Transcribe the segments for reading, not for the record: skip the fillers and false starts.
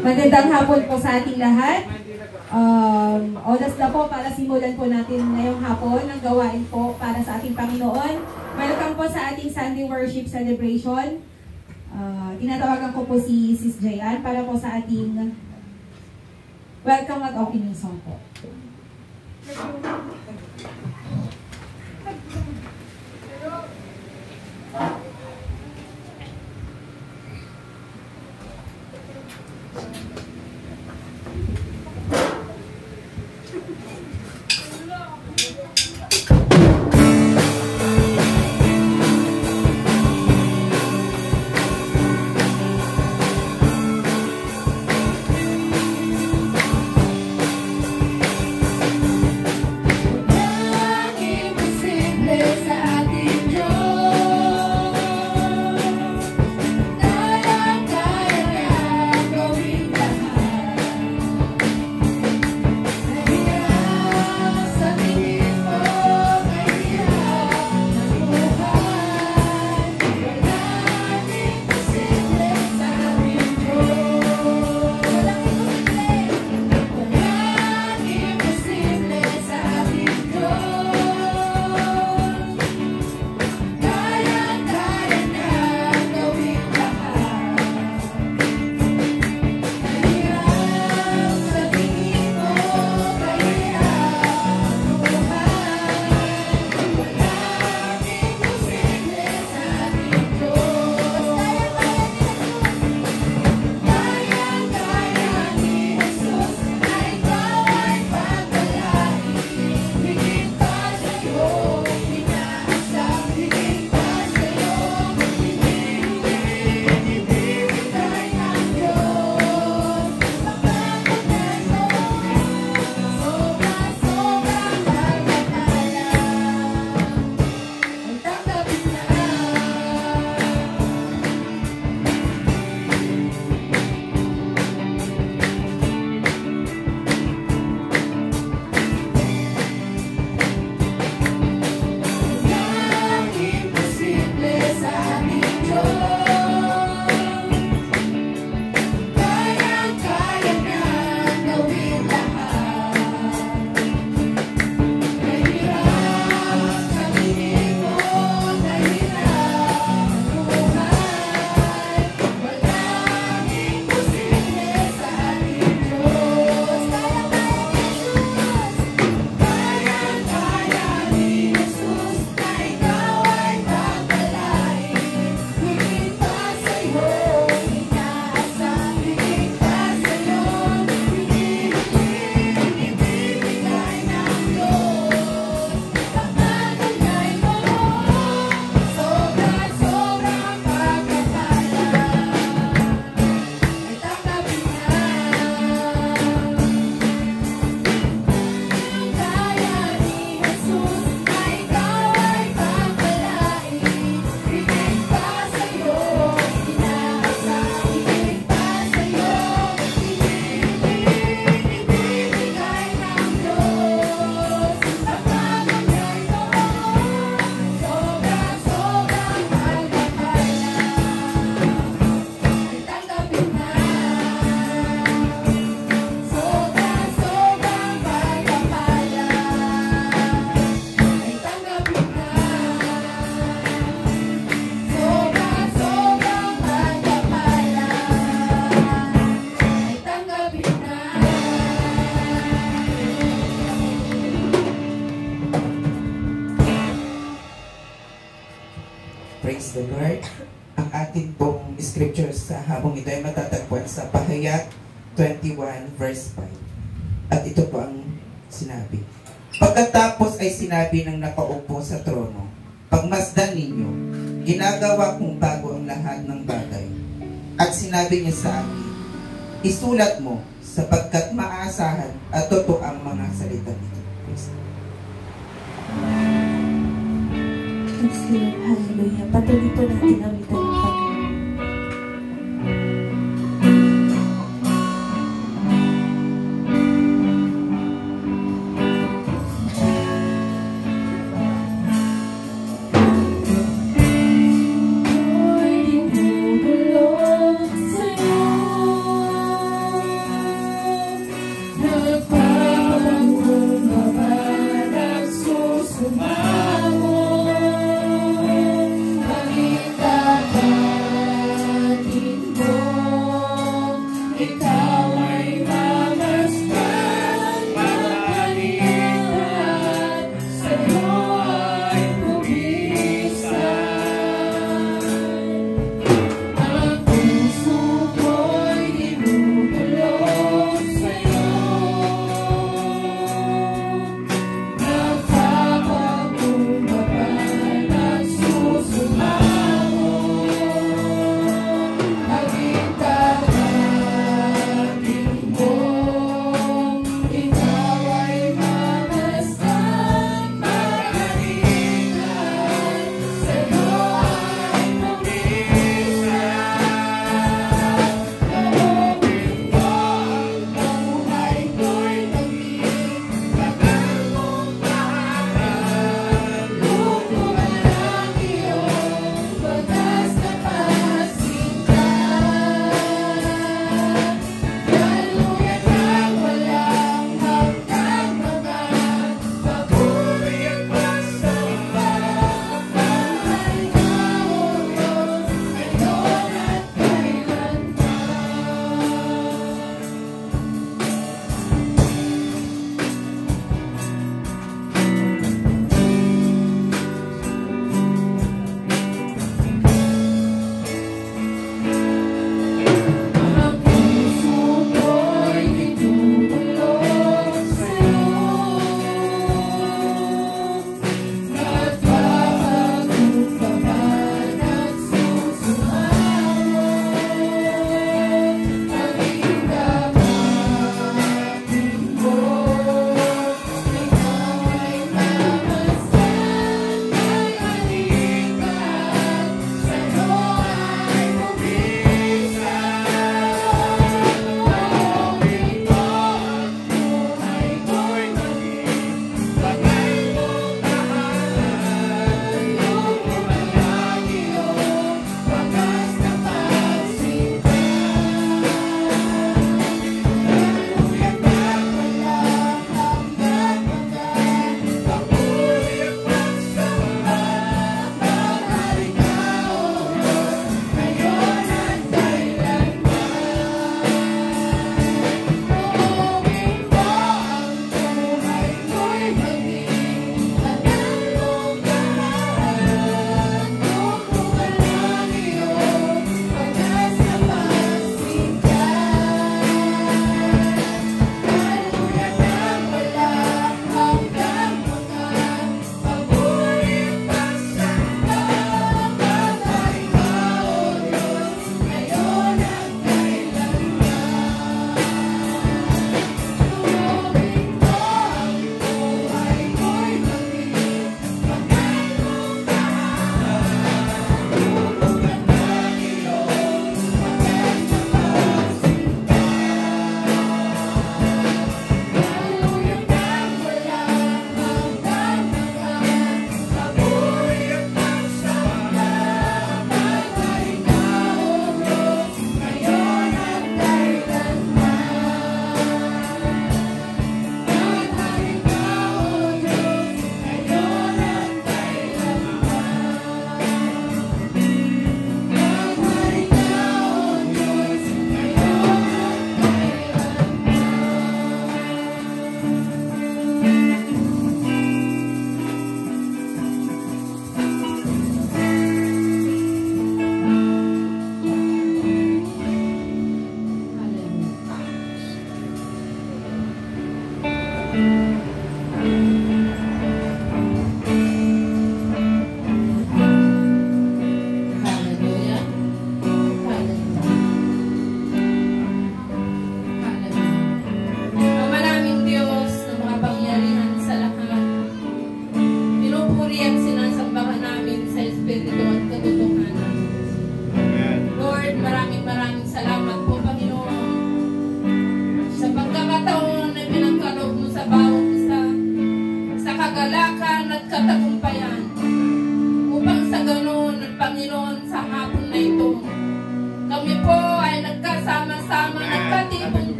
Magandang hapon po sa ating lahat. Oras na po para simulan po natin ngayong hapon ang gawain po para sa ating Panginoon. Welcome po sa ating Sunday Worship Celebration. Tinatawagan ko po si Sis Jayan para po sa ating welcome at opening song po. Praise the Lord. Ang ating pong scripture sa habang ito ay matatagpuan sa Pahayag 21 verse 5. At ito po ang sinabi. Pagkatapos ay sinabi ng nakaupo sa trono, pagmasdan ninyo, ginagawa kong bago ang lahat ng bagay. At sinabi niya sa akin, isulat mo sapagkat maaasahan at totoo ang mga salita nito. Praise the Lord. Hallelujah. Patuloy po natin awitan ng Panginoon. Lord, ito belongs sa'yo.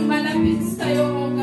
malapit sa'yo, O